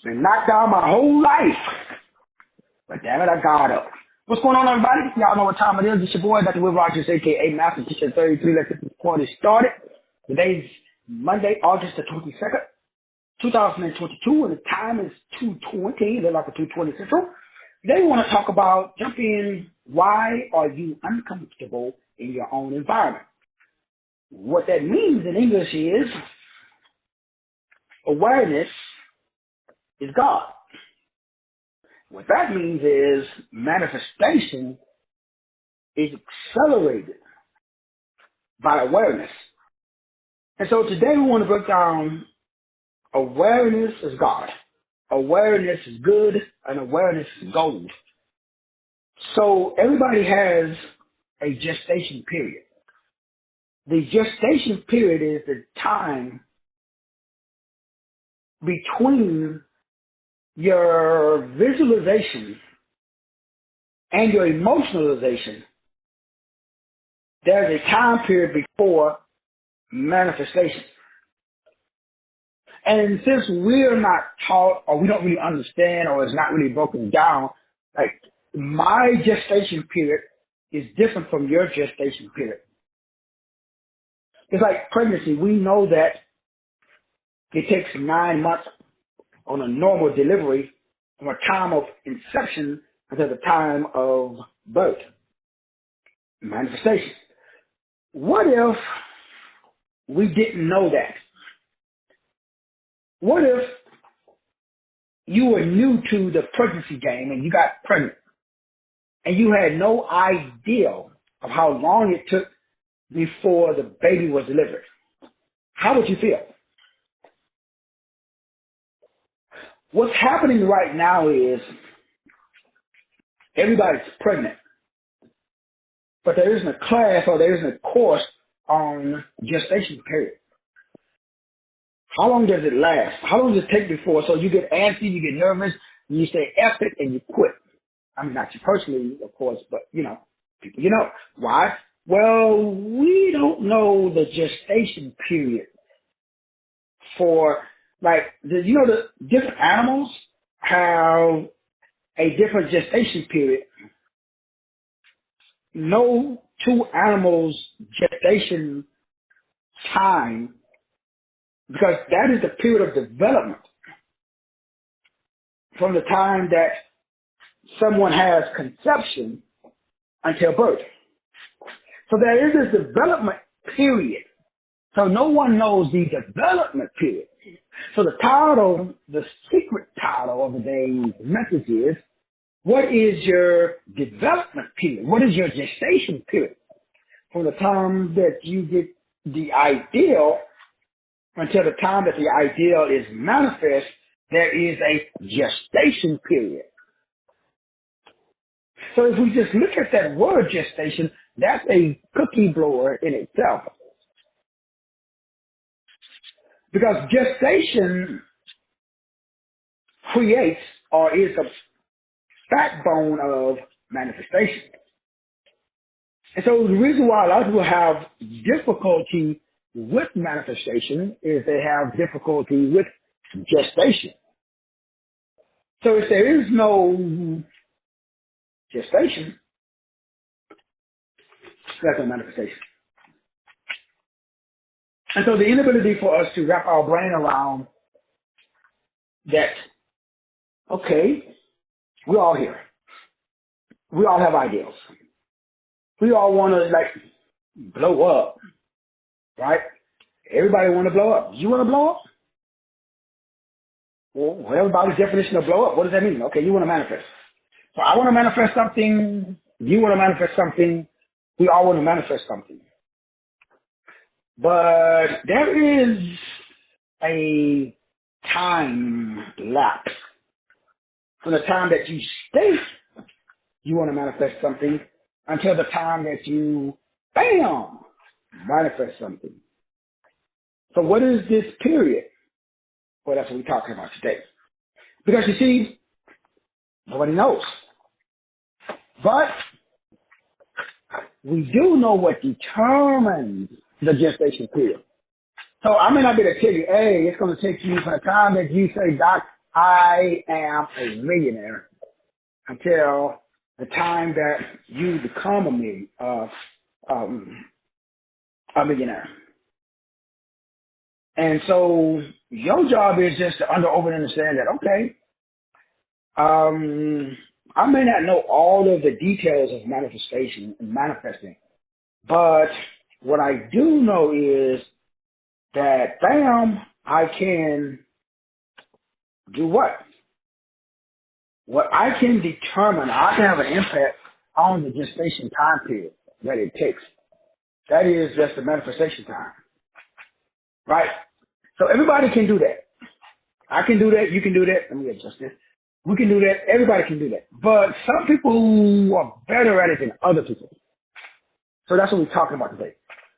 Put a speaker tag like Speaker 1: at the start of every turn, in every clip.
Speaker 1: Been knocked down my whole life. But damn it, I got up. What's going on, everybody? Y'all know what time it is. It's your boy, Dr. Will Rogers, a.k.a. Master Teacher 33. Let's get this party started. Today's Monday, August the 22nd, 2022, and the time is 2:20. They're like a 2:20 Central. Today we want to talk about, jump in, why are you uncomfortable in your own environment? What that means in English is awareness is God. What that means is manifestation is accelerated by awareness. And so today we want to break down awareness is God. Awareness is good and awareness is gold. So everybody has a gestation period. The gestation period is the time between your visualization and your emotionalization. There's a time period before manifestation. And since we're not taught or we don't really understand or it's not really broken down, like my gestation period is different from your gestation period. It's like pregnancy. We know that it takes 9 months on a normal delivery from a time of inception until the time of birth. Manifestation. What if we didn't know that? What if you were new to the pregnancy game and you got pregnant and you had no idea of how long it took before the baby was delivered? How would you feel? What's happening right now is everybody's pregnant, but there isn't a class or there isn't a course on gestation period. How long does it last? How long does it take before? So you get antsy, you get nervous, you say F it, and you quit. I mean, not you personally, of course, but, people you know. Why? Well, we don't know the gestation period for, the different animals have a different gestation period. No two animals' gestation time, because that is the period of development from the time that someone has conception until birth. So there is this development period. So no one knows the development period. So the secret title of today's message is, what is your development period? What is your gestation period? From the time that you get the ideal until the time that the ideal is manifest, there is a gestation period. So if we just look at that word gestation, that's a cookie blower in itself. Because gestation creates or is the backbone of manifestation. And so the reason why a lot of people have difficulty with manifestation is they have difficulty with gestation. So if there is no gestation, that's no manifestation. And so the inability for us to wrap our brain around that, okay, we're all here. We all have ideals. We all want to blow up, right? Everybody want to blow up. You want to blow up? Well, everybody's definition of blow up, what does that mean? Okay, you want to manifest. So I want to manifest something. You want to manifest something. We all want to manifest something. But there is a time lapse from the time that you state you want to manifest something until the time that you, bam, manifest something. So what is this period? Well, that's what we're talking about today. Because you see, nobody knows. But we do know what determines the gestation period. So I may not be able to tell you, hey, it's going to take you from the time that you say, Doc, I am a millionaire until the time that you become a millionaire. And so your job is just to over understand that, okay, I may not know all of the details of manifestation and manifesting, but what I do know is that, bam, I can do what? What I can determine, I can have an impact on the gestation time period that it takes. That is just the manifestation time, right? So everybody can do that. I can do that. You can do that. Let me adjust this. We can do that. Everybody can do that. But some people are better at it than other people. So that's what we're talking about today.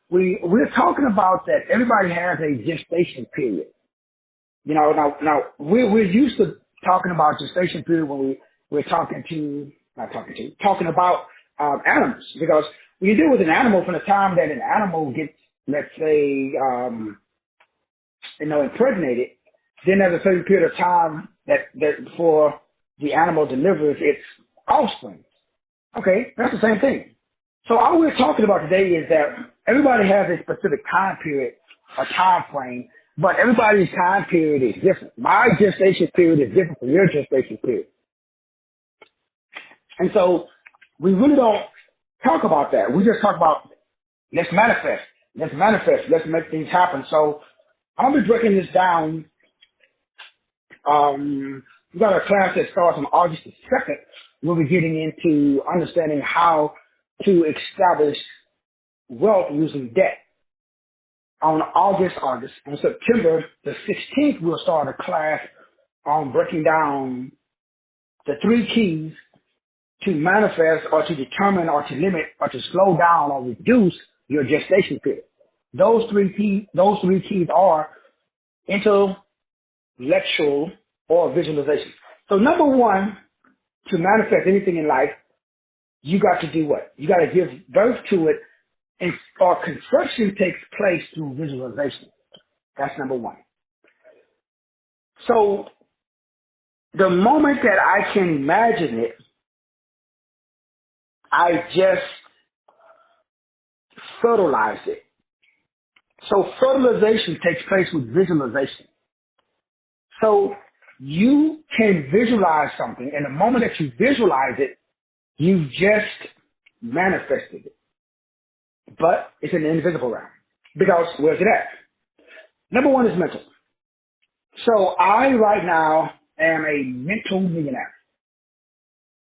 Speaker 1: We're talking about that everybody has a gestation period. You know, now we're used to talking about gestation period when we're talking about animals, because when you deal with an animal, from the time that an animal gets, let's say, impregnated, then there's a certain period of time that before the animal delivers its offspring. Okay, that's the same thing. So all we're talking about today is that everybody has a specific time period or time frame, but everybody's time period is different. My gestation period is different from your gestation period. And so we really don't talk about that. We just talk about let's manifest, let's make things happen. So I'll be breaking this down. We've got a class that starts on August the 2nd. We'll be getting into understanding how to establish wealth using debt. On September the 16th, we'll start a class on breaking down the 3 keys to manifest or to determine or to limit or to slow down or reduce your gestation period. Those three keys are intellectual or visualization. So number one, to manifest anything in life, you got to do what? You got to give birth to it, or conception takes place through visualization. That's number one. So the moment that I can imagine it, I just fertilize it. So fertilization takes place with visualization. So you can visualize something, and the moment that you visualize it, you've just manifested it. But it's in the invisible realm. Because where's it at? Number one is mental. So I right now am a mental millionaire.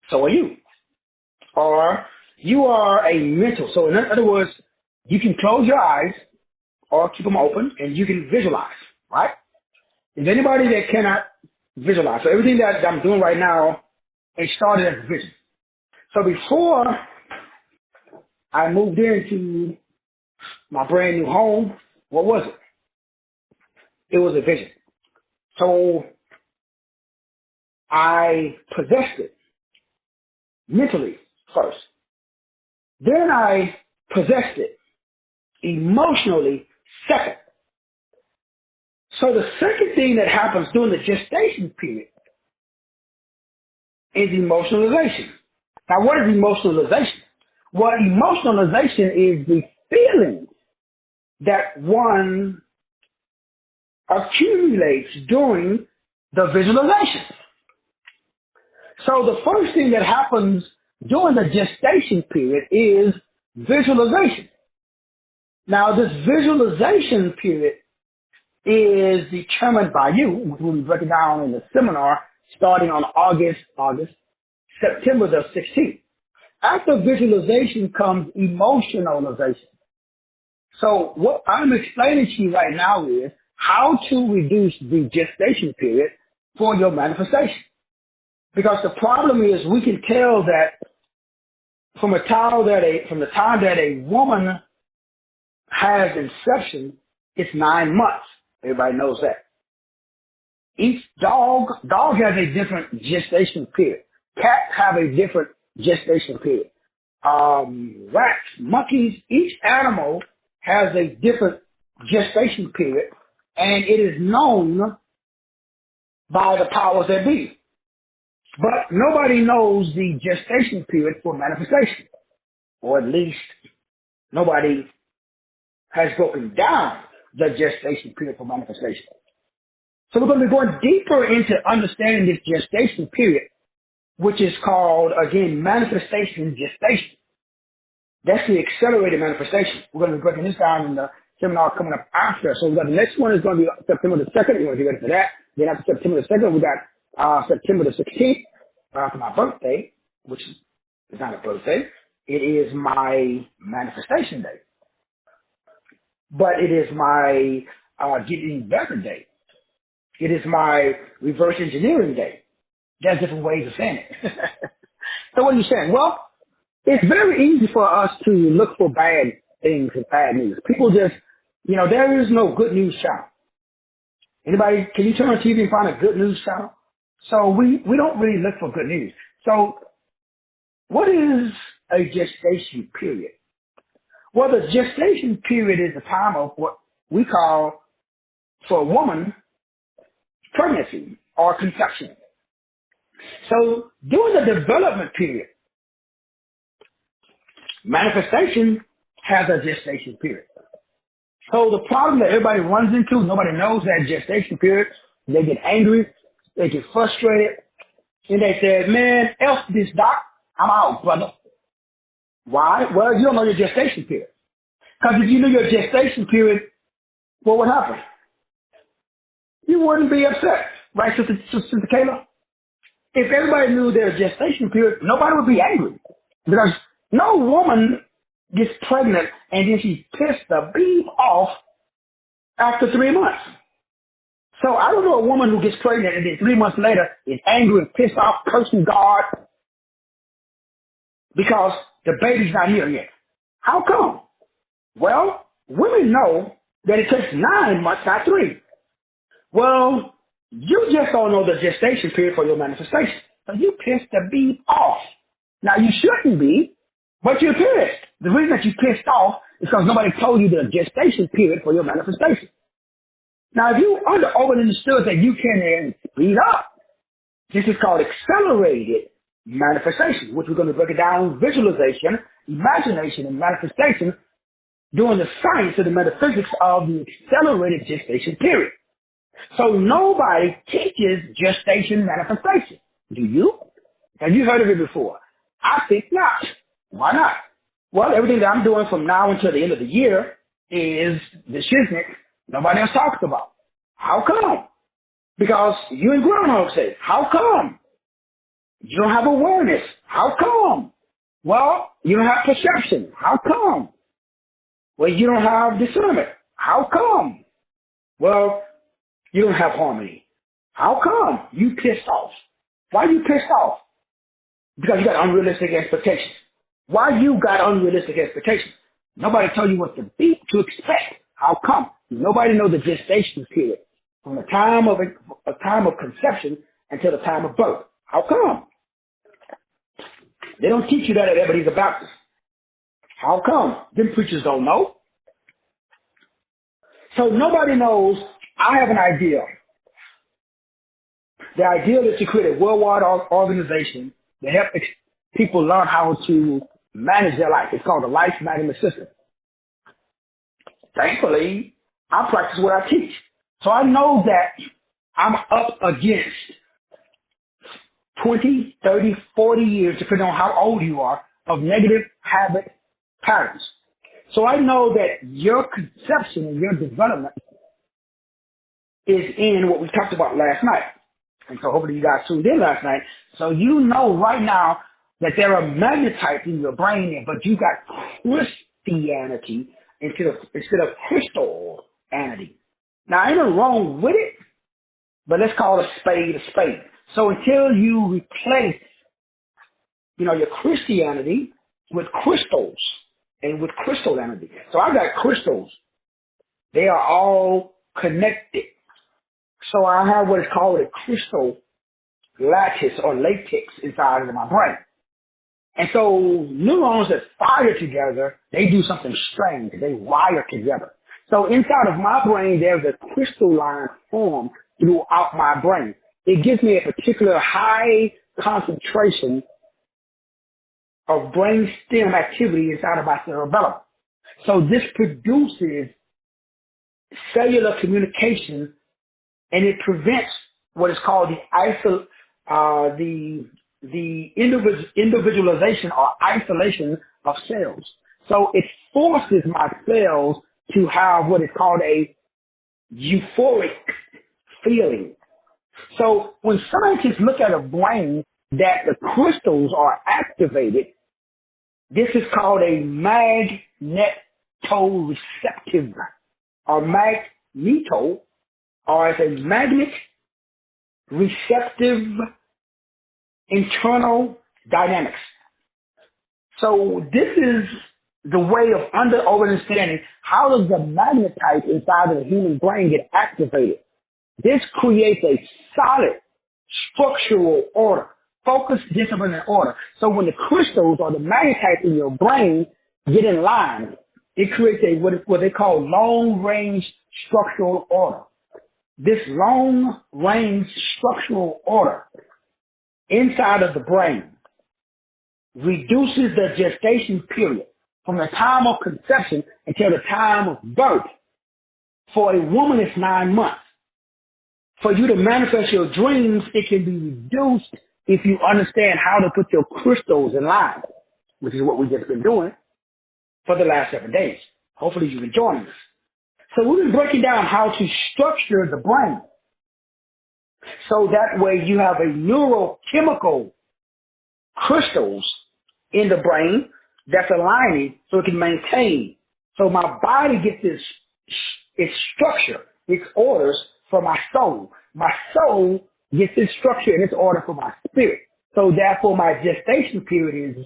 Speaker 1: So are you. Or you are a mental. So in other words, you can close your eyes or keep them open and you can visualize, right? Is anybody that cannot visualize? So everything that I'm doing right now, it started as a vision. So before I moved into my brand new home, what was it? It was a vision. So I possessed it mentally first. Then I possessed it emotionally second. So the second thing that happens during the gestation period is emotionalization. Now, what is emotionalization? Well, emotionalization is the feeling that one accumulates during the visualization. So the first thing that happens during the gestation period is visualization. Now, this visualization period is determined by you, which we'll be breaking down in the seminar starting on September the 16th. After visualization comes emotionalization. So what I'm explaining to you right now is how to reduce the gestation period for your manifestation. Because the problem is we can tell that from the time that a woman has inception, it's 9 months. Everybody knows that. Each dog has a different gestation period. Cats have a different gestation period. Rats, monkeys, each animal has a different gestation period, and it is known by the powers that be. But nobody knows the gestation period for manifestation, or at least nobody has broken down the gestation period for manifestation. So we're going to be going deeper into understanding this gestation period, which is called, again, manifestation gestation. That's the accelerated manifestation. We're going to be breaking this down in the seminar coming up after. So the next one is going to be September the 2nd. You want to get ready for that. Then after September the 2nd, we got September the 16th, after my birthday, which is not a birthday. It is my manifestation day. But it is my getting better day. It is my reverse engineering day. There's different ways of saying it. So what are you saying? Well, it's very easy for us to look for bad things and bad news. People just, there is no good news channel. Anybody, can you turn on TV and find a good news channel? So we don't really look for good news. So what is a gestation period? Well, the gestation period is the time of what we call, for a woman, pregnancy or conception. So during the development period, manifestation has a gestation period. So the problem that everybody runs into, nobody knows that gestation period. They get angry, they get frustrated, and they say, man, F this, doc, I'm out, brother. Why? Well, you don't know your gestation period. Because if you knew your gestation period, what would happen? You wouldn't be upset, right, Sister Kayla? If everybody knew their gestation period, nobody would be angry. Because no woman gets pregnant and then she pissed the beam off after 3 months. So I don't know a woman who gets pregnant and then 3 months later is angry and pissed off, cursing God because the baby's not here yet. How come? Well, women know that it takes 9 months, not 3. Well, you just don't know the gestation period for your manifestation. So you pissed the beam off. Now, you shouldn't be, but you're pissed. The reason that you pissed off is because nobody told you the gestation period for your manifestation. Now, if you understood that you can speed up, this is called accelerated manifestation, which we're going to break it down: visualization, imagination, and manifestation, doing the science of the metaphysics of the accelerated gestation period. So nobody teaches gestation manifestation. Do you? Have you heard of it before? I think not. Why not? Well, everything that I'm doing from now until the end of the year is the shiznick nobody else talks about. How come? Because you in Groundhog say, how come? You don't have awareness. How come? Well, you don't have perception. How come? Well, you don't have discernment. How come? Well, you don't have harmony. How come? You pissed off. Why you pissed off? Because you got unrealistic expectations. Why you got unrealistic expectations? Nobody told you what to expect. How come? Nobody knows the gestation period from the time of conception until the time of birth. How come? They don't teach you that at Ebenezer Baptist. How come? Them preachers don't know. So nobody knows. I have an idea. The idea is to create a worldwide organization that helps people learn how to manage their life. It's called the Life Management System. Thankfully, I practice what I teach. So I know that I'm up against 20, 30, 40 years, depending on how old you are, of negative habit patterns. So I know that your conception and your development is in what we talked about last night. And so hopefully you guys tuned in last night. So you know right now that there are magnetites in your brain, but you got Christianity instead of crystality. Now, ain't nothing wrong with it, but let's call a spade a spade. So until you replace, your Christianity with crystals and with crystal energy. So I got crystals. They are all connected. So I have what is called a crystal lattice or latex inside of my brain. And so neurons that fire together, they do something strange. They wire together. So inside of my brain, there's a crystalline form throughout my brain. it gives me a particular high concentration of brain stem activity inside of my cerebellum. So this produces cellular communication, and it prevents what is called the individualization or isolation of cells. So it forces my cells to have what is called a euphoric feeling. So when scientists look at a brain that the crystals are activated, this is called a magnetoreceptive or magneto, or as a magnet receptive internal dynamics. So this is the way of understanding how does the magnetite inside of the human brain get activated. This creates a solid structural order, focus, discipline, and order. So when the crystals or the magnetites in your brain get in line, it creates what they call long-range structural order. This long-range structural order inside of the brain reduces the gestation period from the time of conception until the time of birth. For a woman, it's 9 months. For you to manifest your dreams, it can be reduced if you understand how to put your crystals in line, which is what we've just been doing for the last 7 days. Hopefully you've been joining us. So we've been breaking down how to structure the brain. So that way you have a neurochemical crystals in the brain that's aligning so it can maintain. So my body gets its structure, its orders from my soul. My soul gets its structure and its order from my spirit. So therefore my gestation period is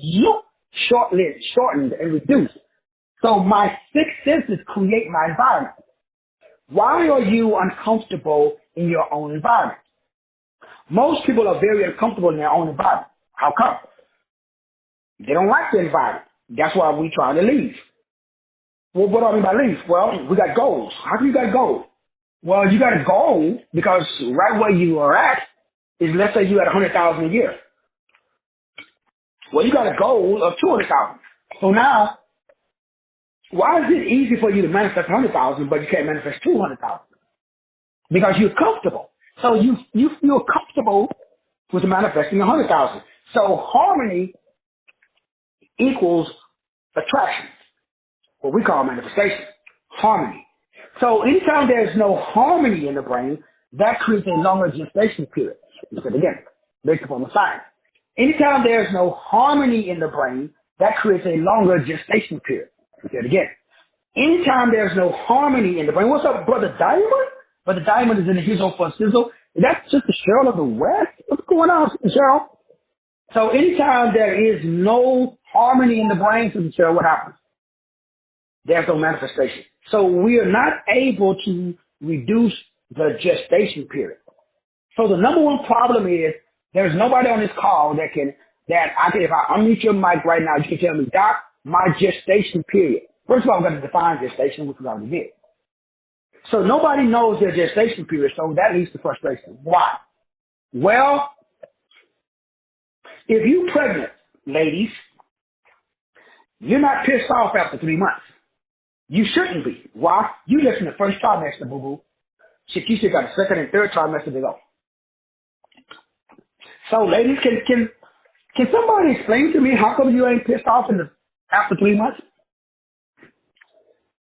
Speaker 1: shortened and reduced. So my six senses create my environment. Why are you uncomfortable in your own environment? Most people are very uncomfortable in their own environment. How come? They don't like the environment. That's why we try to leave. Well, what do I mean by leave? Well, we got goals. How come you got goals? Well, you got a goal because right where you are at is, let's say you had 100,000 a year. Well, you got a goal of 200,000. So now, why is it easy for you to manifest 100,000, but you can't manifest 200,000? Because you're comfortable. So you feel comfortable with manifesting 100,000. So harmony equals attraction, what we call manifestation, harmony. So anytime there's no harmony in the brain, that creates a longer gestation period. Look at it again, based upon the science. Anytime there's no harmony in the brain, that creates a longer gestation period. Look at it again. Anytime there's no harmony in the brain, what's up, Brother Diamond? Brother Diamond is in the hizzle for sizzle. That's just the Cheryl of the West. What's going on, Cheryl? So anytime there is no harmony in the brain, Sister Cheryl, what happens? There's no manifestation. So we are not able to reduce the gestation period. So the number one problem is there's nobody on this call if I unmute your mic right now, you can tell me, Doc, my gestation period. First of all, I'm going to define gestation, which we already did. So nobody knows their gestation period, so that leads to frustration. Why? Well, if you're pregnant, ladies, you're not pissed off after 3 months. You shouldn't be. Why? You just in the first trimester, boo-boo. Shit, you still got the second and third trimester to go. So, ladies, can somebody explain to me how come you ain't pissed off after 3 months?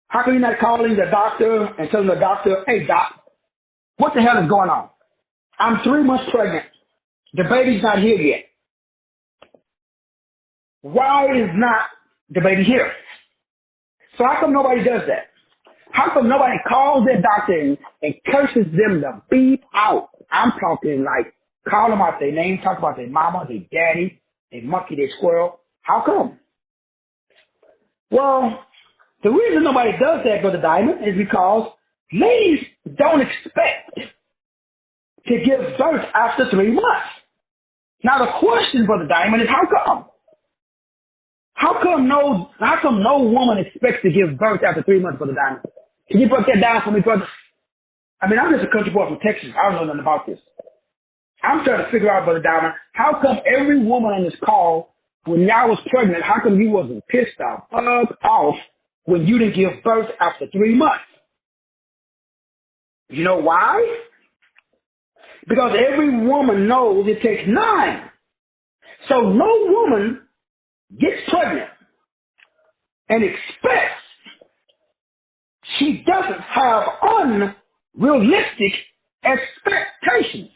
Speaker 1: How come you're not calling the doctor and telling the doctor, hey, doc, what the hell is going on? I'm 3 months pregnant. The baby's not here yet. Why is not the baby here? So how come nobody does that? How come nobody calls their doctor and curses them to beep out? I'm talking like call them out their name, talk about their mama, their daddy, their monkey, their squirrel. How come? Well, the reason nobody does that, Brother Diamond, is because ladies don't expect to give birth after 3 months. Now the question, Brother Diamond, is how come? How come no woman expects to give birth after 3 months, Brother Diamond? Can you break that down for me, brother? I mean, I'm just a country boy from Texas. I don't know nothing about this. I'm trying to figure out, Brother Diamond, how come every woman on this call, when y'all was pregnant, how come you wasn't pissed off, when you didn't give birth after 3 months? You know why? Because every woman knows it takes 9. So no woman gets pregnant and expects she doesn't have unrealistic expectations,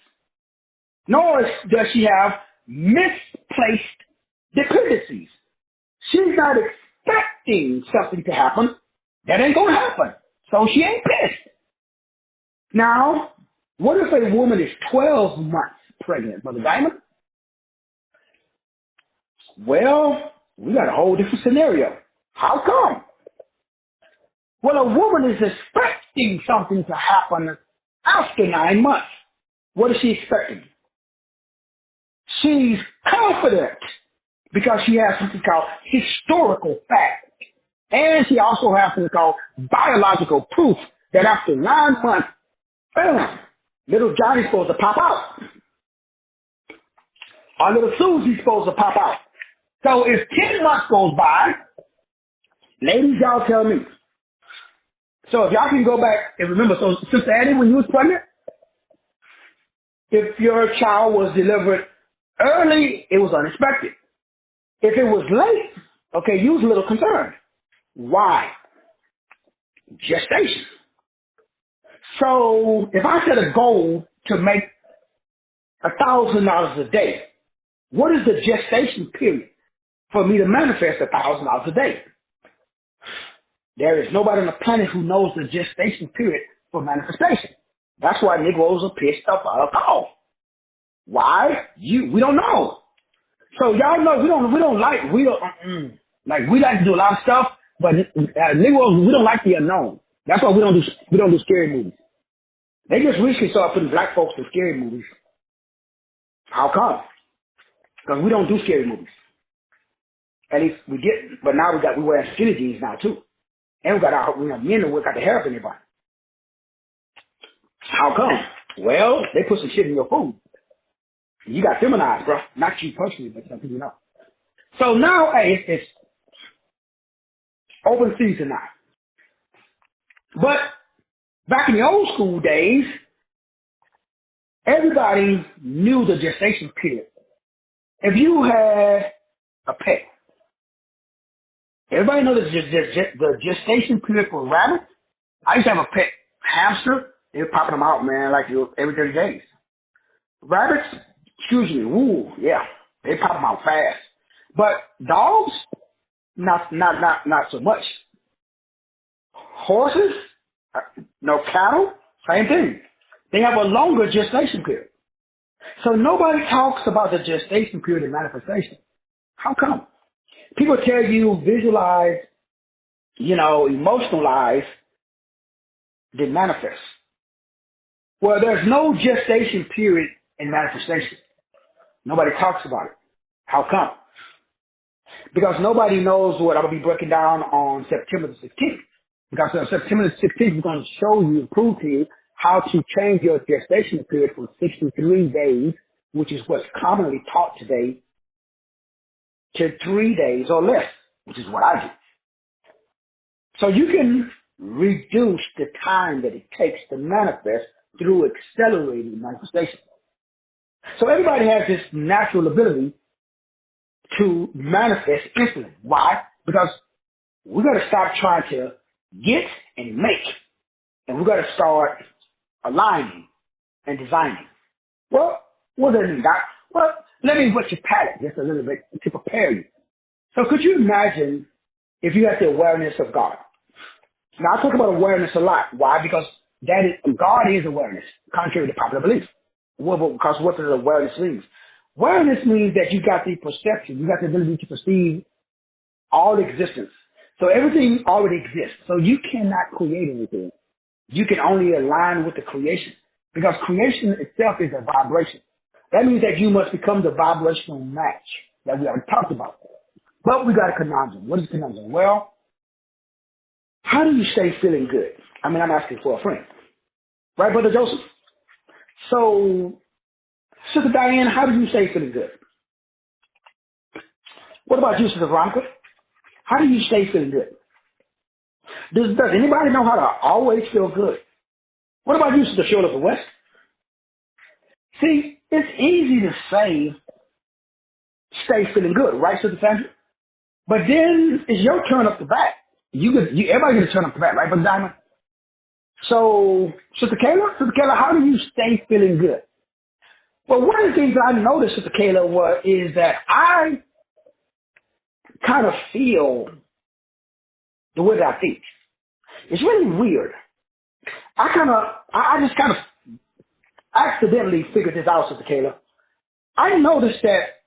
Speaker 1: nor does she have misplaced dependencies. She's not expecting something to happen that ain't going to happen, so she ain't pissed. Now, what if a woman is 12 months pregnant, Brother Diamond? Well, we got a whole different scenario. How come? Well, a woman is expecting something to happen after 9 months. What is she expecting? She's confident because she has something called historical fact. And she also has something called biological proof that after 9 months, bam, little Johnny's supposed to pop out. Or little Susie's supposed to pop out. So if 10 months goes by, ladies, y'all tell me. So if y'all can go back and remember, so Sister Addie, when you was pregnant, if your child was delivered early, it was unexpected. If it was late, okay, you was a little concerned. Why? Gestation. So if I set a goal to make $1,000 a day, what is the gestation period for me to manifest $1,000 a day? There is nobody on the planet who knows the gestation period for manifestation. That's why Negroes are pissed off out of call. Why? We don't know. So y'all know we like to do a lot of stuff, but Negroes, we don't like the unknown. That's why we don't do scary movies. They just recently started putting black folks in scary movies. How come? Because we don't do scary movies. At least but now we wear skinny jeans now too. And we got men that got the hair up in their body. How come? Well, they put some shit in your food. You got feminized, bro. Not you personally, but some people know. So now, hey, it's open season now. But back in the old school days, everybody knew the gestation period. If you had a pet, everybody knows the gestation period for rabbits. I used to have a pet hamster. They were popping them out, man, like every 30 days. Rabbits, woo, yeah, they pop them out fast. But dogs, not so much. Horses, no cattle, same thing. They have a longer gestation period. So nobody talks about the gestation period and manifestation. How come? People tell you visualize, emotionalize, then manifest. Well, there's no gestation period in manifestation. Nobody talks about it. How come? Because nobody knows what I'm going to be breaking down on September the 16th. Because on September the 16th, we're going to show you and prove to you how to change your gestation period from 63 days, which is what's commonly taught today, to 3 days or less, which is what I do. So you can reduce the time that it takes to manifest through accelerating manifestation. So everybody has this natural ability to manifest instantly. Why? Because we got to stop trying to get and make, and we got to start aligning and designing. Well, what does that mean, Doc? Well, let me whet your palate just a little bit to prepare you. So could you imagine if you had the awareness of God? Now, I talk about awareness a lot. Why? Because God is awareness, contrary to popular belief. Because what does awareness mean? Awareness means that you got the perception, you got the ability to perceive all existence. So everything already exists. So you cannot create anything. You can only align with the creation. Because creation itself is a vibration. That means that you must become the vibrational match that we already talked about. But we got a conundrum. What is the conundrum? Well, how do you stay feeling good? I'm asking for a friend. Right, Brother Joseph? So Sister Diane, how do you stay feeling good? What about you, Sister Veronica? How do you stay feeling good? Does anybody know how to always feel good? What about you, Sister Shirley of the West? See, it's easy to say, stay feeling good, right, Sister Sandra? But then it's your turn up the bat. Everybody gets a turn up the bat, right, Brother Diamond? So, Sister Kayla, how do you stay feeling good? Well, one of the things that I noticed, Sister Kayla, is that I kind of feel the way that I think. It's really weird. I just kind of accidentally figured this out, Sister Kayla. I noticed that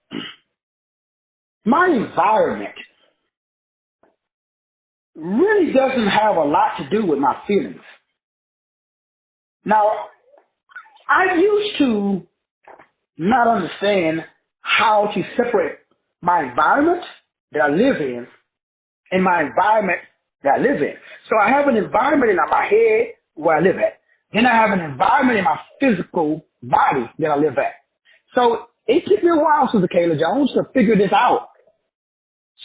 Speaker 1: my environment really doesn't have a lot to do with my feelings. Now, I used to not understand how to separate my environment that I live in and my environment that I live in. So I have an environment in my head where I live at. Then I have an environment in my physical body that I live at. So it took me a while, Sister Kayla Jones, to figure this out.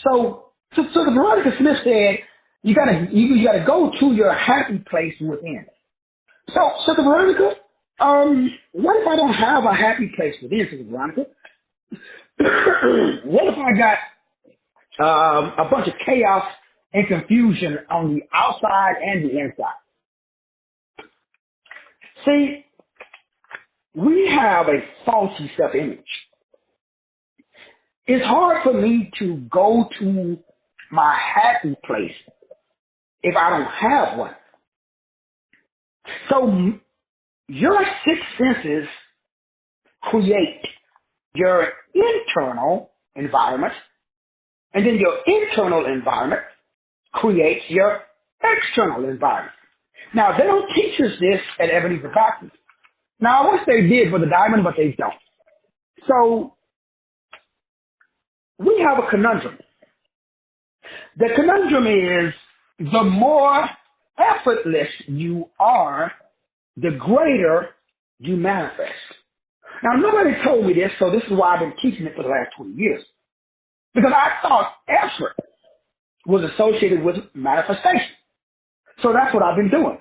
Speaker 1: So the Veronica Smith said, you gotta go to your happy place within. So Sister Veronica, what if I don't have a happy place within, Sister Veronica? What if I got a bunch of chaos and confusion on the outside and the inside? See, we have a faulty self-image. It's hard for me to go to my happy place if I don't have one. So your six senses create your internal environment, and then your internal environment creates your external environment. Now, they don't teach us this at Ebenezer Baptist. Now, I wish they did for the diamond, but they don't. So, we have a conundrum. The conundrum is the more effortless you are, the greater you manifest. Now, nobody told me this, so this is why I've been teaching it for the last 20 years. Because I thought effort was associated with manifestation. So that's what I've been doing.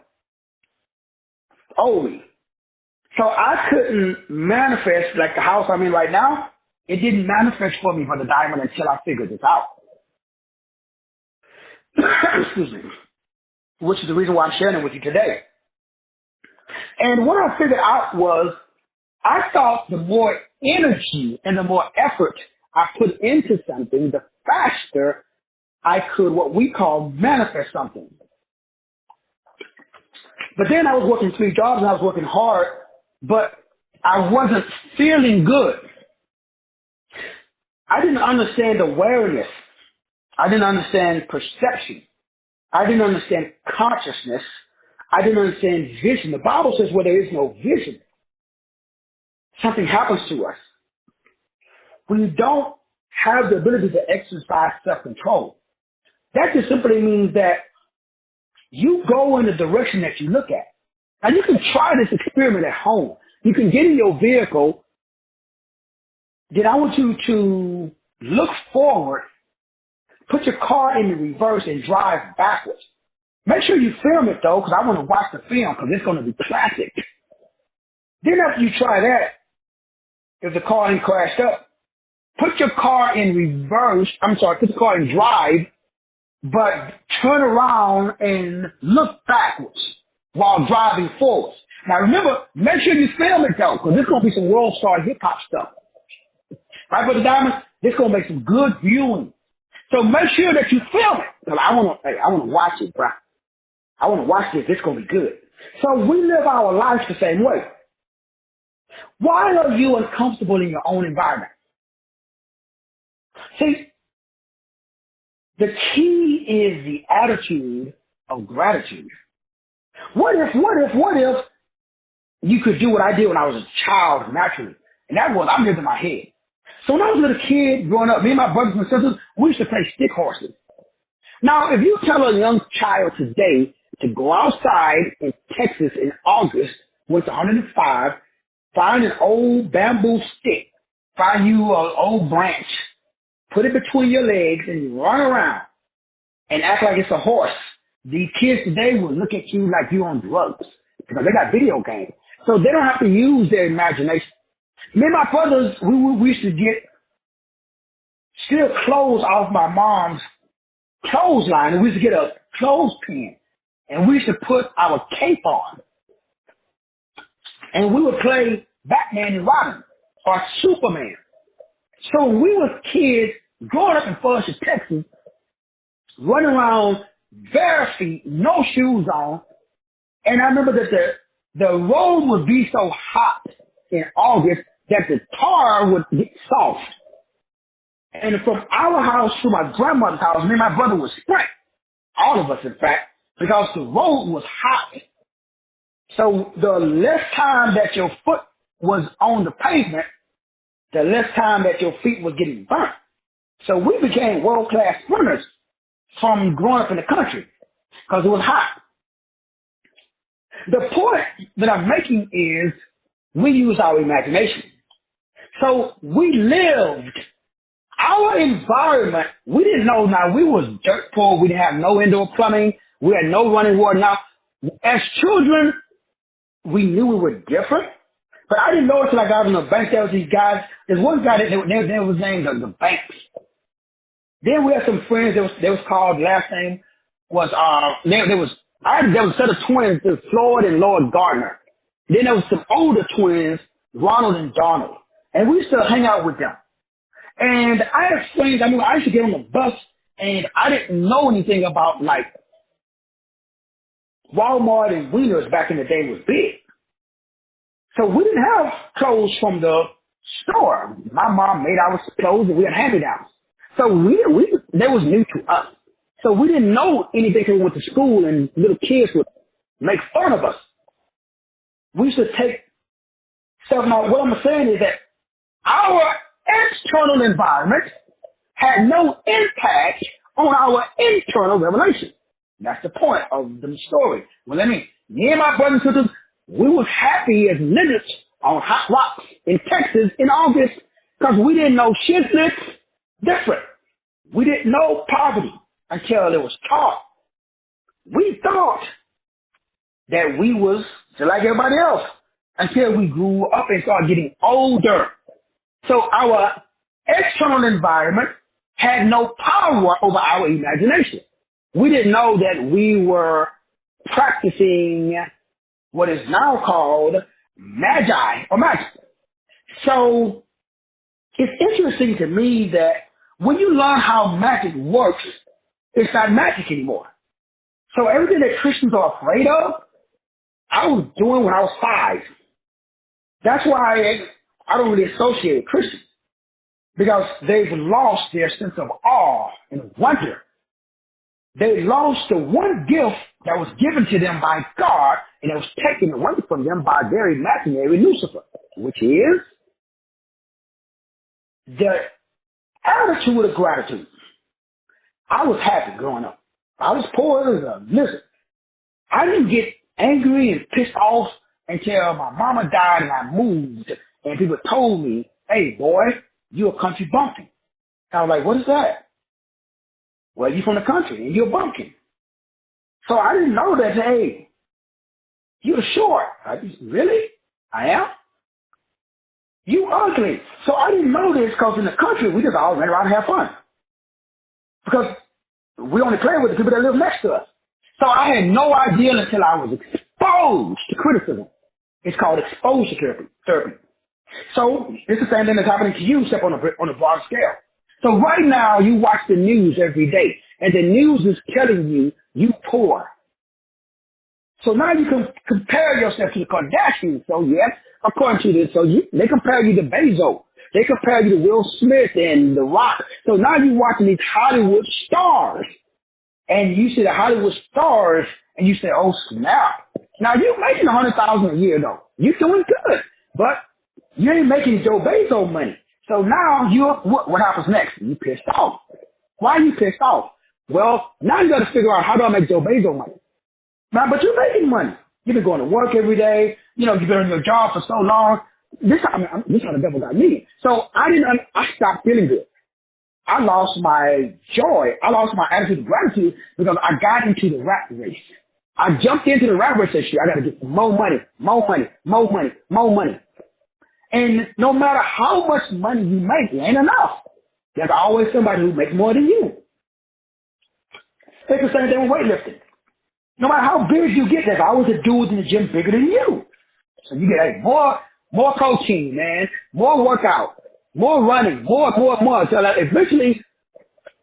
Speaker 1: Only. So I couldn't manifest like the house I'm in right now. It didn't manifest for me for the diamond until I figured this out. Excuse me. Which is the reason why I'm sharing it with you today. And what I figured out was I thought the more energy and the more effort I put into something, the faster I could what we call manifest something. But then I was working 3 jobs and I was working hard, but I wasn't feeling good. I didn't understand awareness. I didn't understand perception. I didn't understand consciousness. I didn't understand vision. The Bible says where there is no vision, something happens to us. We don't have the ability to exercise self-control. That just simply means that you go in the direction that you look at. Now, you can try this experiment at home. You can get in your vehicle. Then I want you to look forward, put your car in the reverse, and drive backwards. Make sure you film it, though, because I want to watch the film, because it's going to be classic. Then after you try that, if the car ain't crashed up, put your car in reverse. Put the car in drive, but turn around and look backwards while driving forward. Now remember, make sure you film it though, because this is going to be some world star hip hop stuff. Right, Brother Diamond? This is going to make some good viewing. So make sure that you film it. Because I want to watch it, bro. I want to watch this. This is going to be good. So we live our lives the same way. Why are you uncomfortable in your own environment? See, the key is the attitude of gratitude. What if you could do what I did when I was a child naturally? And that was, I lived in my head. So when I was a little kid growing up, me and my brothers and sisters, we used to play stick horses. Now, if you tell a young child today to go outside in Texas in August when it's 105 Find an old bamboo stick. Find you an old branch. Put it between your legs and run around and act like it's a horse. These kids today will look at you like you're on drugs because they got video games. So they don't have to use their imagination. Me and my brothers, we used to steal clothes off my mom's clothesline, and we used to get a clothespin, and we used to put our cape on, and we would play Batman and Robin or Superman. So when we were kids growing up in Flushing, Texas, running around bare feet, no shoes on, and I remember that the road would be so hot in August that the tar would get soft. And from our house to my grandmother's house, me and my brother would sprint. All of us, in fact, because the road was hot. So the less time that your foot was on the pavement, the less time that your feet was getting burnt. So we became world-class sprinters from growing up in the country because it was hot. The point that I'm making is we use our imagination. So we lived our environment. We didn't know. Now, we was dirt poor. We didn't have no indoor plumbing. We had no running water. Now, as children, we knew we were different. But I didn't know until I got in the bank. There was these guys. There's one guy that they was named the Banks. Then we had some friends. They was called, last name was, there was a set of twins, there was Floyd and Lord Gardner. Then there was some older twins, Ronald and Donald. And we used to hang out with them. And I had friends, I used to get on the bus, and I didn't know anything about, like, Walmart and Wieners back in the day was big. So we didn't have clothes from the store. My mom made our clothes, and we had hand-me-downs. So that was new to us. So we didn't know anything until we went to school, and little kids would make fun of us. We used to take stuff. Now, what I'm saying is that our external environment had no impact on our internal revelation. That's the point of the story. Well, me and my brothers and sisters, we was happy as lizards on hot rocks in Texas in August because we didn't know shiznits different. We didn't know poverty until it was taught. We thought that we was just like everybody else until we grew up and started getting older. So our external environment had no power over our imagination. We didn't know that we were practicing what is now called magi or magic. So it's interesting to me that when you learn how magic works, it's not magic anymore. So everything that Christians are afraid of, I was doing when I was 5. That's why I don't really associate with Christians, because they've lost their sense of awe and wonder. They lost the one gift that was given to them by God, and it was taken away from them by their imaginary Lucifer, which is the attitude of gratitude. I was happy growing up. I was poor as a lizard. I didn't get angry and pissed off until my mama died and I moved, and people told me, "Hey, boy, you a country bumpkin." I was like, "What is that?" "Well, you from the country and you're a bumpkin." So I didn't know that. Hey, you're short. I just, really? I am? You ugly. So I didn't know this because in the country, we just all ran around and have fun. Because we only play with the people that live next to us. So I had no idea until I was exposed to criticism. It's called exposure therapy. So it's the same thing that's happening to you, except on a broad scale. So right now, you watch the news every day, and the news is telling you you poor. So now you can compare yourself to the Kardashians. So yes, according to this, they compare you to Bezos. They compare you to Will Smith and The Rock. So now you're watching these Hollywood stars, and you see the Hollywood stars, and you say, "Oh snap!" Now you're making $100,000 a year though. You're doing good, but you ain't making Joe Bezos money. So now what happens next? You pissed off. Why are you pissed off? Well, now you got to figure out, how do I make Joe Bezos money? Now, but you're making money. You've been going to work every day. You've been on your job for so long. This how the devil got me. So I stopped feeling good. I lost my joy. I lost my attitude of gratitude because I got into the rat race. I jumped into the rat race and shit. I got to get more money, more money, more money, more money. And no matter how much money you make, it ain't enough. There's always somebody who makes more than you. It's the same thing with weightlifting. No matter how big you get, there's always a dude in the gym bigger than you. So you get more protein, man, more workout, more running, more. So like, eventually,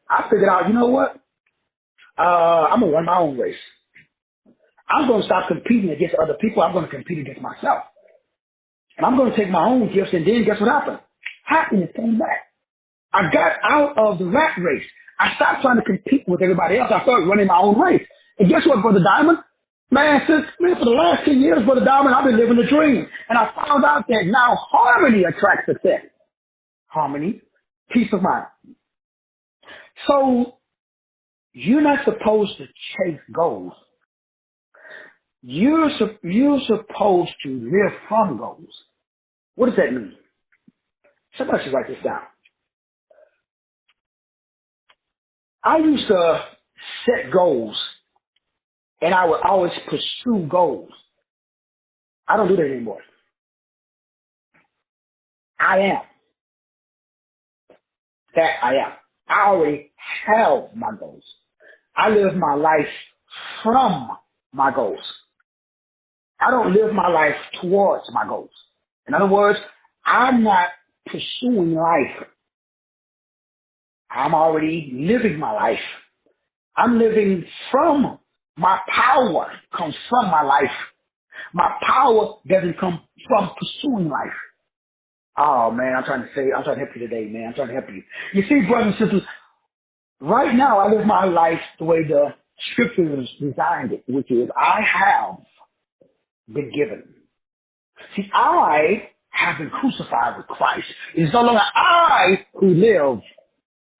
Speaker 1: I figured out, you know what? I'm going to run my own race. I'm going to stop competing against other people. I'm going to compete against myself. And I'm going to take my own gifts, and then guess what happened? Happiness came back. I got out of the rat race. I stopped trying to compete with everybody else. I started running my own race. And guess what, Brother Diamond? Man, for the last 10 years, Brother Diamond, I've been living the dream. And I found out that now harmony attracts success. Harmony, peace of mind. So you're not supposed to chase goals. You're supposed to live from goals. What does that mean? Somebody should write this down. I used to set goals, and I would always pursue goals. I don't do that anymore. I am. That I am. I already have my goals. I live my life from my goals. I don't live my life towards my goals. In other words, I'm not pursuing life. I'm already living my life. I'm living from my power comes from my life. My power doesn't come from pursuing life. Oh man, I'm trying to help you today, man. I'm trying to help you. You see, brothers and sisters, right now I live my life the way the scriptures designed it, which is I have been given. See, I have been crucified with Christ. It is no longer I who live,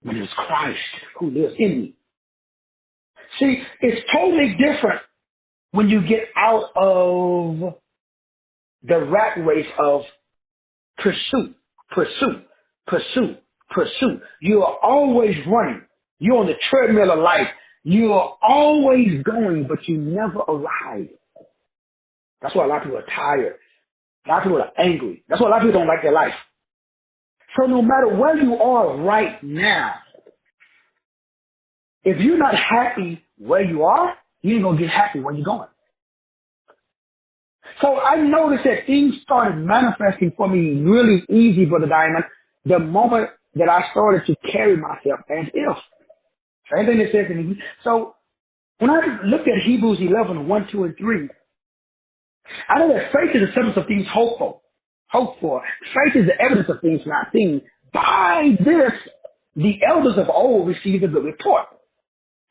Speaker 1: but it is Christ who lives in me. See, it's totally different when you get out of the rat race of pursuit. You are always running. You're on the treadmill of life. You are always going, but you never arrive. That's why a lot of people are tired. A lot of people are angry. That's why a lot of people don't like their life. So no matter where you are right now, if you're not happy where you are, you ain't going to get happy where you're going. So I noticed that things started manifesting for me really easy, Brother Diamond, the moment that I started to carry myself as if. Same thing that says in Hebrews. So when I looked at Hebrews 11, 1, 2, and 3, I know that faith is the substance of things hoped for. Faith is the evidence of things not seen. By this, the elders of old received a good report.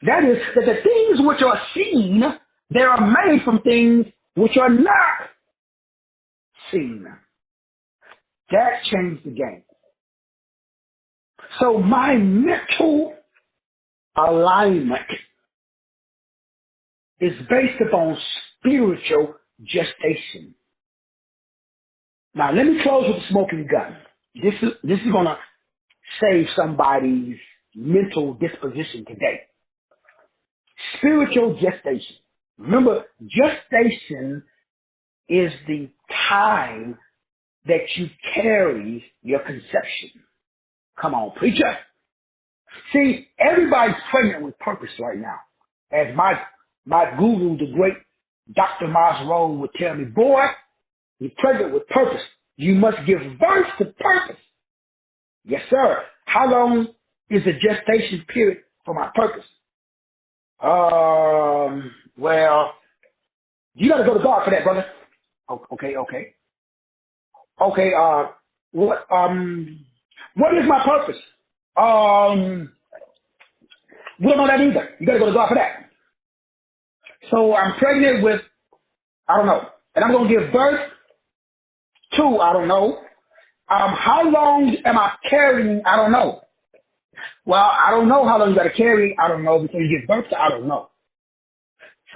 Speaker 1: That is, that the things which are seen, they are made from things which are not seen. That changed the game. So my mental alignment is based upon spiritual gestation. Now, let me close with the smoking gun. This is going to save somebody's mental disposition today. Spiritual gestation. Remember, gestation is the time that you carry your conception. Come on, preacher. See, everybody's pregnant with purpose right now. As my guru, the great Dr. Miles Rowe would tell me, boy, you're pregnant with purpose. You must give birth to purpose. Yes, sir. How long is the gestation period for my purpose? Well, you got to go to God for that, brother. Okay. What is my purpose? We don't know that either. You got to go to God for that. So I'm pregnant with, I don't know, and I'm going to give birth to, I don't know. How long am I carrying? I don't know. Well, I don't know how long you got to carry. I don't know before you give birth to. I don't know.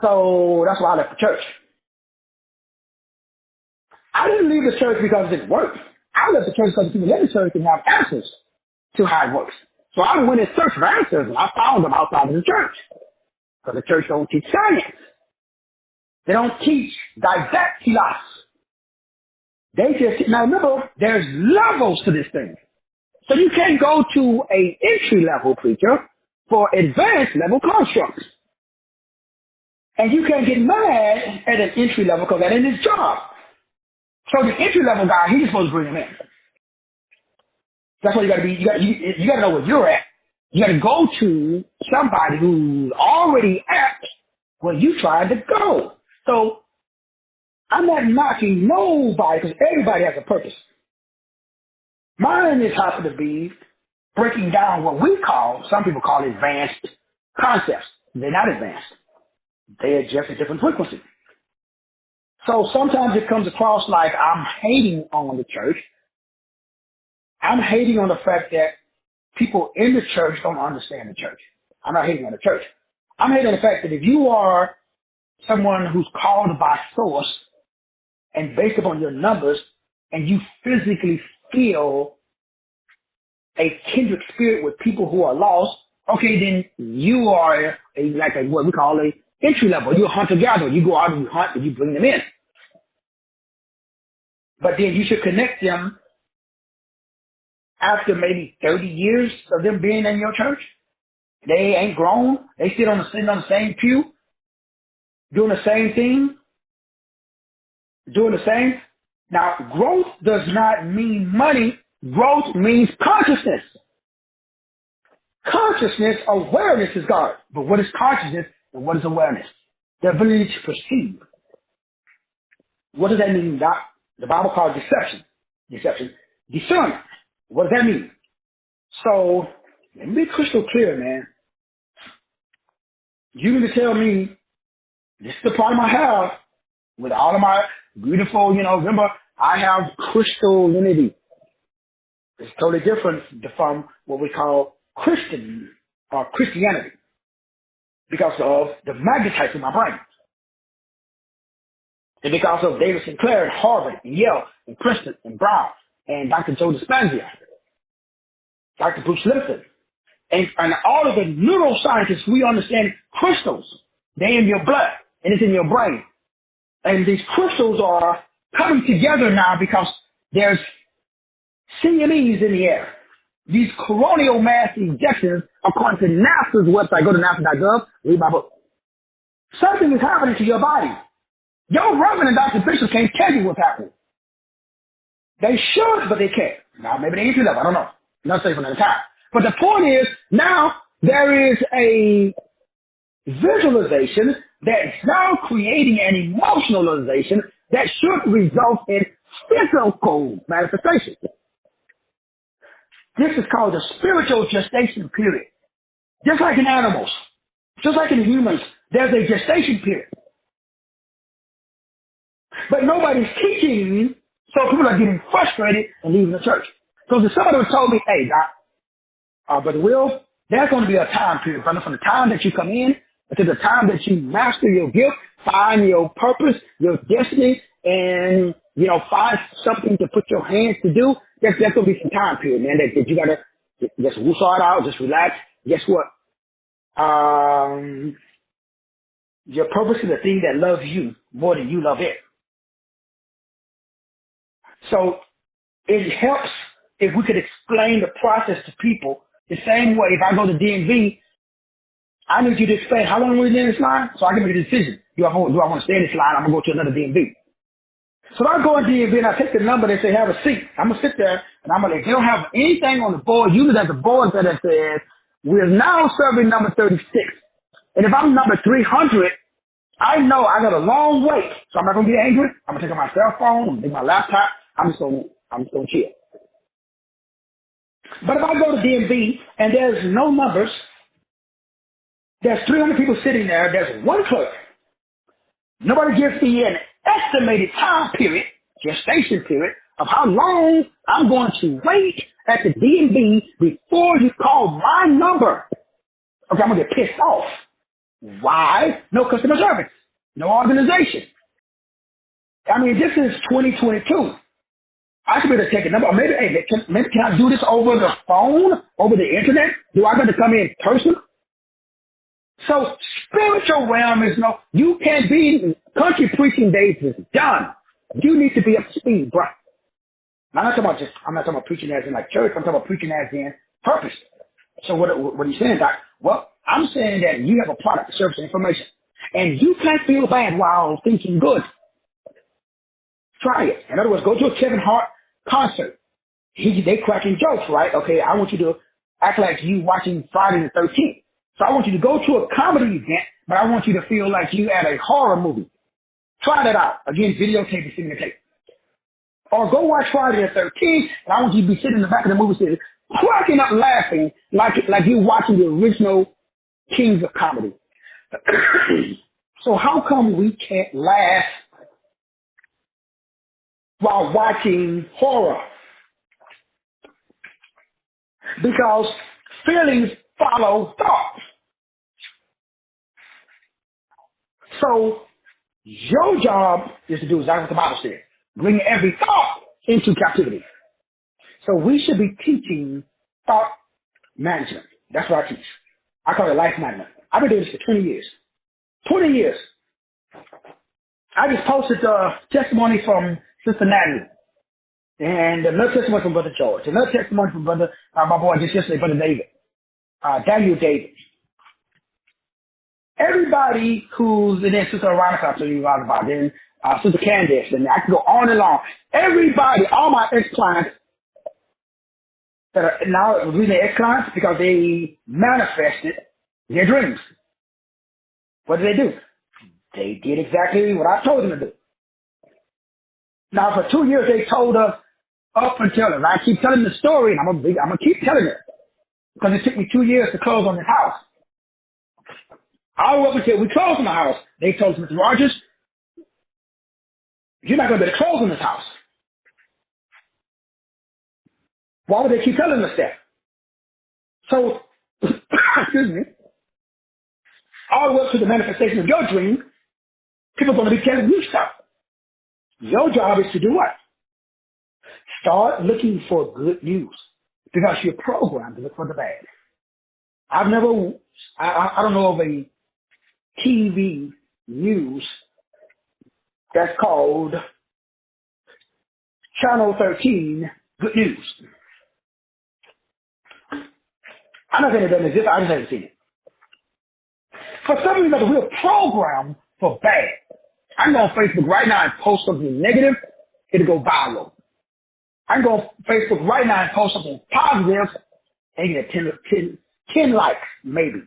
Speaker 1: So that's why I left the church. I didn't leave the church because it didn't work. I left the church because the people in the church didn't have answers to how it works. So I went in search for answers, and I found them outside of the church. Because the church don't teach science. They don't teach didactylos. They just, now remember, there's levels to this thing. So you can't go to a entry-level preacher for advanced level constructs. And you can't get mad at an entry-level because that ain't his job. So the entry-level guy, he's supposed to bring him in. That's why you gotta be, you gotta know where you're at. You gotta go to somebody who's already at where you tried to go. So I'm not knocking nobody because everybody has a purpose. Mine is happen to be breaking down what we call, some people call advanced concepts. They're not advanced. They're just a different frequency. So sometimes it comes across like I'm hating on the church. I'm hating on the fact that people in the church don't understand the church. I'm not hating on the church. I'm hating on the fact that if you are someone who's called by source and based upon your numbers and you physically feel a kindred spirit with people who are lost, okay, then you are what we call a entry level. You're a hunter-gatherer. You go out and you hunt and you bring them in. But then you should connect them after maybe 30 years of them being in your church. They ain't grown. They sitting on the same pew, doing the same thing, doing the same. Now, growth does not mean money. Growth means consciousness. Consciousness, awareness is God. But what is consciousness and what is awareness? The ability to perceive. What does that mean, Doc? The Bible calls deception. Discernment. What does that mean? So, let me be crystal clear, man. You need to tell me, this is the problem I have with all of my beautiful, remember, I have crystal unity. It's totally different from what we call Christian or Christianity because of the magnetite in my brain. And because of David Sinclair and Harvard and Yale and Princeton and Brown and Dr. Joe Dispenza, Dr. Bruce Lipton, and all of the neuroscientists, we understand crystals. They're in your blood and it's in your brain. And these crystals are coming together now because there's CMEs in the air. These coronal mass ejections, according to NASA's website, go to nasa.gov, read my book. Something is happening to your body. Your Reverend and Dr. Bishop can't tell you what's happening. They should, but they can't. Now, maybe they ain't level. I don't know. Not safe another time. But the point is, now there is a visualization that's now creating an emotionalization that should result in physical manifestation. This is called the spiritual gestation period. Just like in animals, just like in humans, there's a gestation period. But nobody's teaching, so people are getting frustrated and leaving the church. So if somebody told me, hey, Doc, Brother Will, there's going to be a time period, brother, from the time that you come in until the time that you master your gift, find your purpose, your destiny, and, find something to put your hands to do, there's going to be some time period, man, that you got to just woosah it out, just relax. Guess what? Your purpose is the thing that loves you more than you love it. So it helps if we could explain the process to people the same way. If I go to DMV, I need you to explain how long we're in this line so I can make a decision. Do I want to stay in this line? I'm going to go to another DMV. So I go in DMV and I take the number. They say have a seat. I'm going to sit there and I'm going to, if they don't have anything on the board, usually there's a board that says, we're now serving number 36. And if I'm number 300, I know I got a long wait. So I'm not going to get angry. I'm going to take out my cell phone. I'm going to take my laptop. I'm just going to chill. But if I go to DMV and there's no numbers, there's 300 people sitting there, there's one clerk. Nobody gives me an estimated time period, gestation period, of how long I'm going to wait at the DMV before you call my number. Okay, I'm going to get pissed off. Why? No customer service. No organization. I mean, this is 2022. I should be able to take a number. Or maybe, hey, maybe can I do this over the phone, over the internet? Do I got to come in person? So spiritual realm is no, you can't be, country preaching days is done. You need to be up to speed, bro. I'm not talking about preaching as in like church. I'm talking about preaching as in purpose. So what are you saying, Doc? Well, I'm saying that you have a product, service, and information. And you can't feel bad while thinking good. Try it. In other words, go to a Kevin Hart concert. They cracking jokes, right? Okay, I want you to act like you watching Friday the 13th. So I want you to go to a comedy event, but I want you to feel like you at a horror movie. Try that out. Again, videotape and sing the tape. Or go watch Friday the 13th, and I want you to be sitting in the back of the movie theater, cracking up laughing like you're watching the original Kings of Comedy. So how come we can't laugh while watching horror? Because feelings follow thought. So your job is to do exactly what the Bible says. Bring every thought into captivity. So we should be teaching thought management. That's what I teach. I call it life management. I've been doing this for 20 years. 20 years. I just posted testimony from Sister Natalie. And another testimony from Brother George. Another testimony from Brother, my boy just yesterday, Brother David. Daniel David. Everybody who's in there, Sister Veronica, I'll tell you about, then Sister Candace, and I can go on and on. Everybody, all my ex-clients that are now the reason they're ex-clients because they manifested their dreams. What did they do? They did exactly what I told them to do. Now, for 2 years, they told us up until, and I keep telling the story, and I'm gonna keep telling it because it took me 2 years to close on this house. All up until we closed on the house, they told us, Mr. Rogers, you're not going to be able to close on this house. Why would they keep telling us that? So, excuse me, all the way up to the manifestation of your dream, people are going to be telling you stuff. Your job is to do what? Start looking for good news because you're programmed to look for the bad. I don't know of a TV news that's called Channel 13 Good News. I'm not saying it doesn't exist, I just haven't seen it. For some reason, we're programmed for bad. I can go on Facebook right now and post something negative, it'll go viral. I can go on Facebook right now and post something positive and get 10 likes, maybe.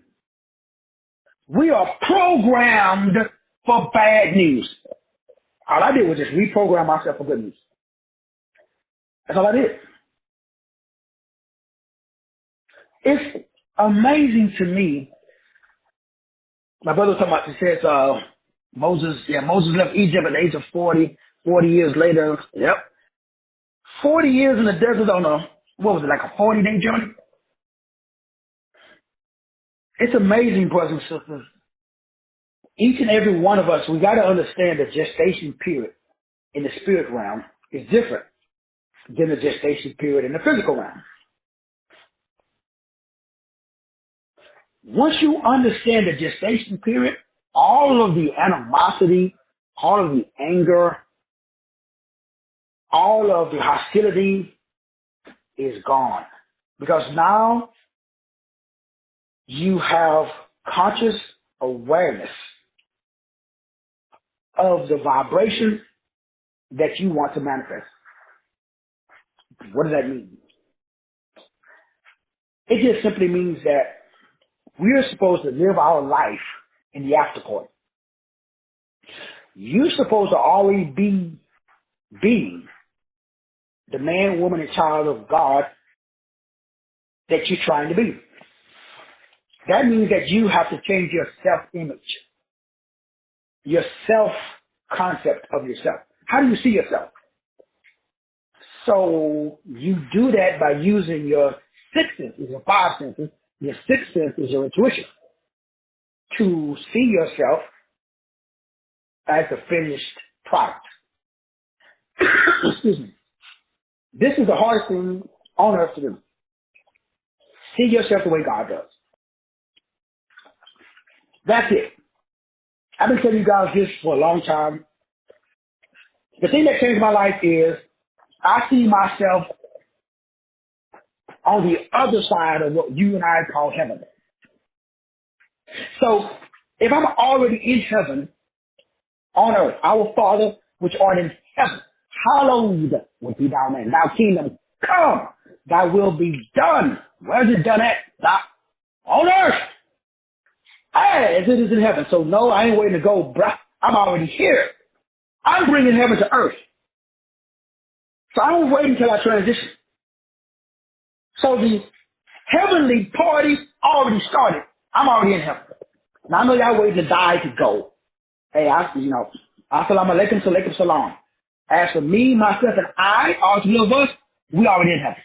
Speaker 1: We are programmed for bad news. All I did was just reprogram myself for good news. That's all I did. It's amazing to me. My brother was talking about, he says, Moses left Egypt at the age of 40 years later. Yep. 40 years in the desert on like a 40-day journey? It's amazing, brothers and sisters. Each and every one of us, we got to understand the gestation period in the spirit realm is different than the gestation period in the physical realm. Once you understand the gestation period, all of the animosity, all of the anger, all of the hostility is gone. Because now you have conscious awareness of the vibration that you want to manifest. What does that mean? It just simply means that we're supposed to live our life in the aftercourt. You're supposed to always be being the man, woman, and child of God that you're trying to be. That means that you have to change your self-image, your self-concept of yourself. How do you see yourself? So you do that by using your six senses, your five senses. Your sixth sense is your intuition to see yourself as a finished product. excuse me, this is the hardest thing on earth to do. See yourself the way God does. That's it. I've been telling you guys this for a long time. The thing that changed my life is I see myself on the other side of what you and I call heaven. So if I'm already in heaven, on earth, our Father which art in heaven, hallowed would be thy name. Thy kingdom come, thy will be done. Where's it done at? On earth. As it is in heaven. So no, I ain't waiting to go, bruh. I'm already here. I'm bringing heaven to earth. So I don't wait until I transition. So the heavenly party already started. I'm already in heaven. Now I know y'all waiting to die to go. Hey, assalamu alaikum, salaikum salam. As for me, myself, and I, all three of us, we already in heaven.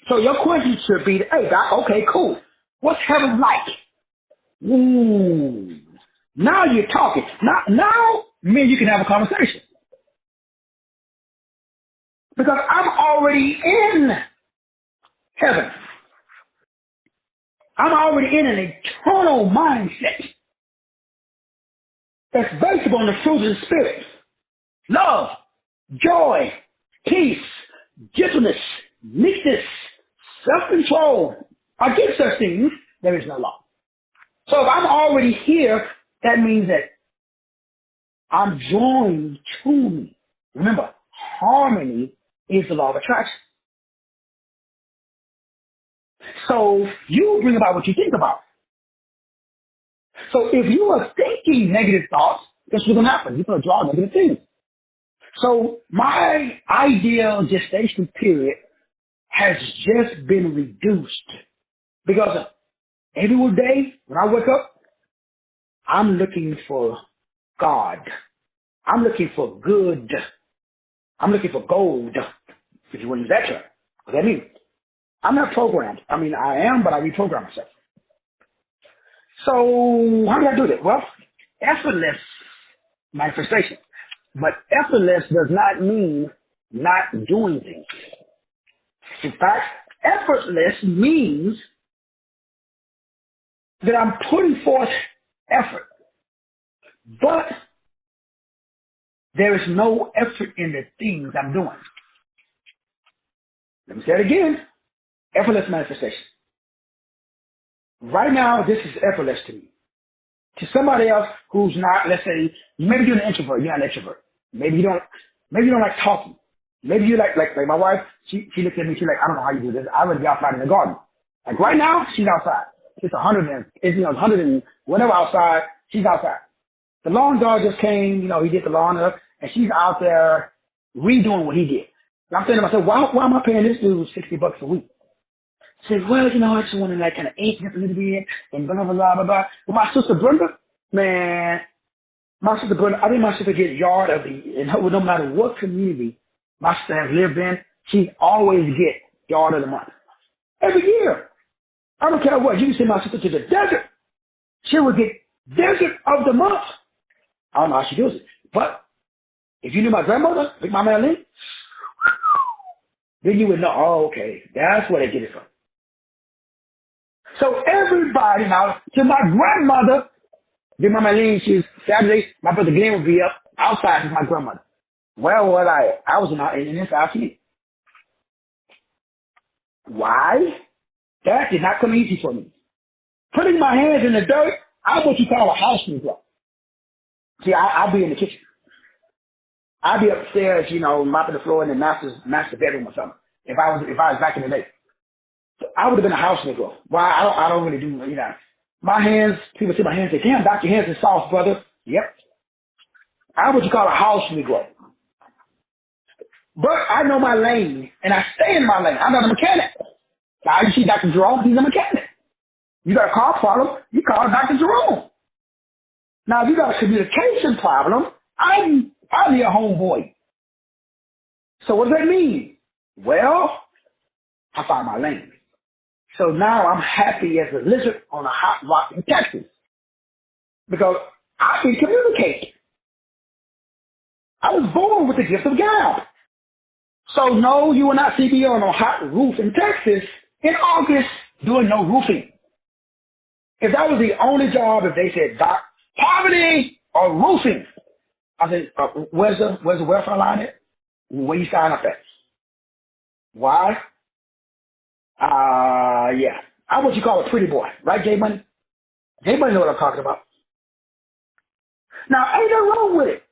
Speaker 1: So your question should be, hey, God, okay, cool. What's heaven like? Ooh. Now you're talking. Now, me and you can have a conversation. Because I'm already in heaven. I'm already in an eternal mindset that's based upon the fruit of the Spirit. Love, joy, peace, gentleness, meekness, self-control. Against such things, there is no law. So if I'm already here, that means that I'm joined to me. Remember, harmony is the law of attraction. So you bring about what you think about. So if you are thinking negative thoughts, guess what's going to happen? You're going to draw negative things. So my ideal gestation period has just been reduced because every day when I wake up, I'm looking for God. I'm looking for good. I'm looking for gold, if you want to use that term. What does that mean? I'm not programmed. I mean, I am, but I reprogram myself. So how do I do that? Well, effortless manifestation. But effortless does not mean not doing things. In fact, effortless means that I'm putting forth effort, but there is no effort in the things I'm doing. Let me say it again. Effortless manifestation. Right now, this is effortless to me. To somebody else who's not, let's say, maybe you're an introvert, you're not an extrovert. Maybe you don't like talking. Maybe you like my wife, she looks at me, she's like, I don't know how you do this. I would be outside in the garden. Like right now, she's outside. It's 100 and whatever outside, she's outside. The lawn dog just came, he did the lawn up, and she's out there redoing what he did. And I'm saying to myself, why am I paying this dude $60 a week? She said, well, I just want to kind of age up a little bit and blah, blah, blah, blah, blah. But my sister Brenda, man, I think my sister gets yard of the, and no matter what community my sister has lived in, she always gets yard of the month. Every year. I don't care what. You can send my sister to the desert. She will get desert of the month. I don't know how she does it. But if you knew my grandmother, Big Mama Eileen, then you would know, oh, okay, that's where they get it from. So everybody now, to my grandmother, Big Mama Eileen, she's Saturday, my brother Glenn would be up outside with my grandmother. Where was I? I was in this house here. Why? That did not come easy for me. Putting my hands in the dirt, I'm what you call a house negro. See, I'll be in the kitchen. I'll be upstairs, mopping the floor in the master bedroom or something. If I was back in the day, so I would have been a house negro. Why? I don't really do, my hands. People see my hands, say, "Damn, Doc, your hands are soft, brother." Yep. I'm what you call a house negro. But I know my lane, and I stay in my lane. I'm not a mechanic. Now you see Dr. Jerome, he's a mechanic. You got a car problem, you call Dr. Jerome. Now if you got a communication problem, I'm your homeboy. So what does that mean? Well, I found my lane. So now I'm happy as a lizard on a hot rock in Texas. Because I can communicate. I was born with the gift of gab. So no, you will not see me on a hot roof in Texas in August doing no roofing. If that was the only job, if they said, Doc, poverty or roofing, I said, where's the welfare line at? Where you sign up at? Why? Yeah. I'm what you call a pretty boy, right, J Money? J Money know what I'm talking about. Now, ain't nothing wrong with it.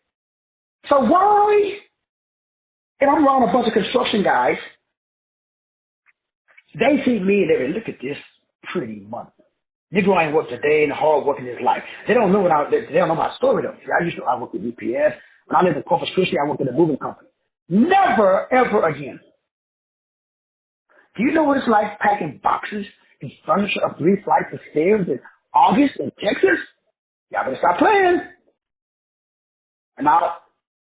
Speaker 1: So why, if I'm around a bunch of construction guys, they see me and they say, look at this pretty month. Negro ain't worked a day in the hard work in his life. They don't know they don't know my story though. See, I worked at UPS. When I lived in Corpus Christi, I worked at a moving company. Never, ever again. Do you know what it's like packing boxes and furniture up 3 flights of stairs in August in Texas? Y'all better stop playing. And now,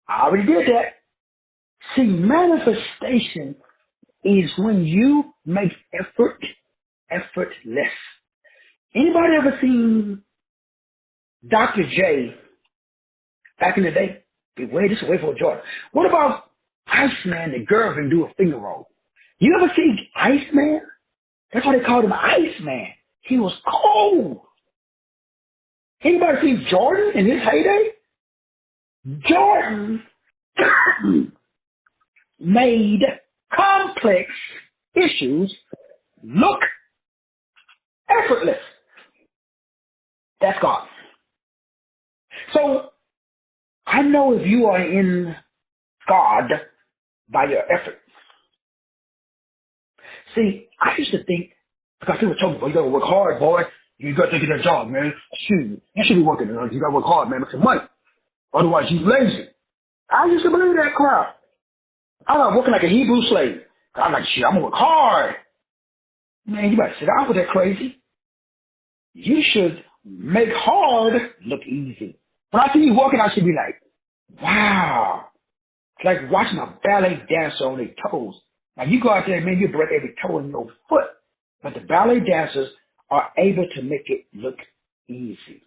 Speaker 1: I already did that. See, manifestation is when you make effort effortless. Anybody ever seen Dr. J back in the day? This is way for Jordan. What about Iceman, the girl can do a finger roll? You ever see Iceman? That's why they called him Iceman. He was cold. Anybody see Jordan in his heyday? Jordan made complex issues look effortless. That's God. So I know if you are in God by your effort. See, I used to think, because people told me, well, you gotta work hard, boy. You gotta get a job, man. Shoot, you should be working. You gotta work hard, man. Make some money. Otherwise, you lazy. I used to believe that crap. I was working like a Hebrew slave. I'm like, shit, I'm gonna work hard. Man, you better sit down with that crazy. You should make hard look easy. When I see you working, I should be like, wow. It's like watching a ballet dancer on their toes. Now you go out there, man, you break every toe in your foot. But the ballet dancers are able to make it look easy.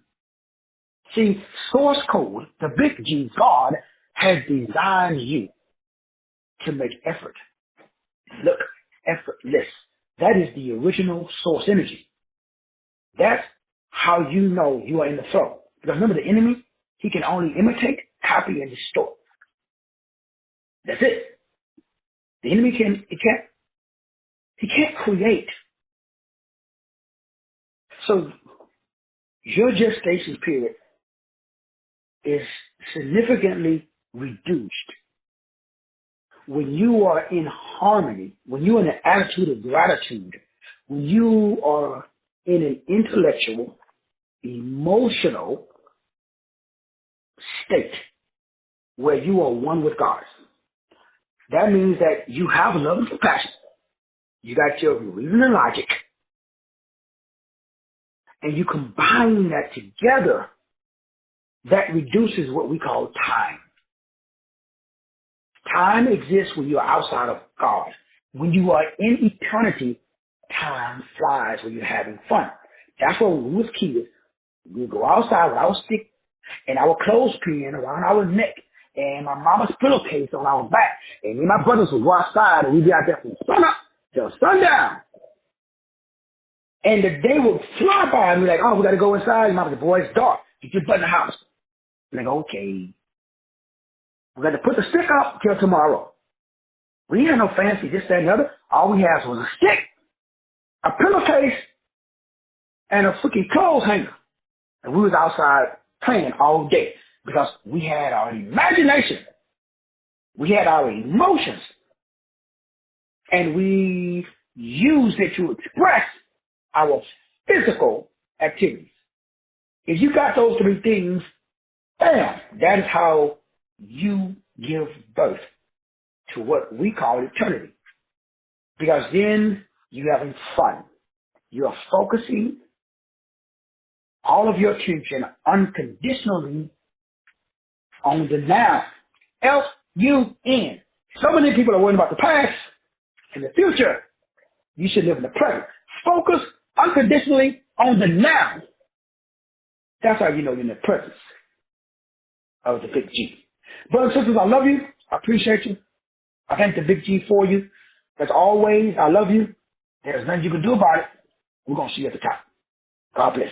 Speaker 1: See, source code, the big G, God, has designed you to make effort look effortless. That is the original source energy. That's how you know you are in the flow. Because remember, the enemy, he can only imitate, copy, and distort. That's it. The enemy he can't create. So your gestation period is significantly reduced when you are in harmony, when you're in an attitude of gratitude, when you are in an intellectual, emotional state where you are one with God. That means that you have love and compassion. You got your reason and logic. And you combine that together, that reduces what we call time. Time exists when you are outside of God. When you are in eternity, time flies when you're having fun. That's why when we was kids, we would go outside with our stick and our clothespin around our neck and my mama's pillowcase on our back. And me and my brothers would go outside and we'd be out there from sun up till sundown. And the day would fly by and we're like, oh, we got to go inside. And mama said, boy, it's dark. Get your butt in the house. I'm like, okay. We got to put the stick up till tomorrow. We didn't have no fancy this, that, and the other. All we had was a stick, a pillowcase, and a freaking clothes hanger. And we was outside playing all day because we had our imagination. We had our emotions. And we used it to express our physical activities. If you got those 3 things, bam, that is how you give birth to what we call eternity. Because then you're having fun. You're focusing all of your attention unconditionally on the now. F-U-N. So many people are worrying about the past and the future. You should live in the present. Focus unconditionally on the now. That's how you know you're in the presence of the big G. Brothers and sisters, I love you. I appreciate you. I thank the Big G for you. As always, I love you. There's nothing you can do about it. We're going to see you at the top. God bless.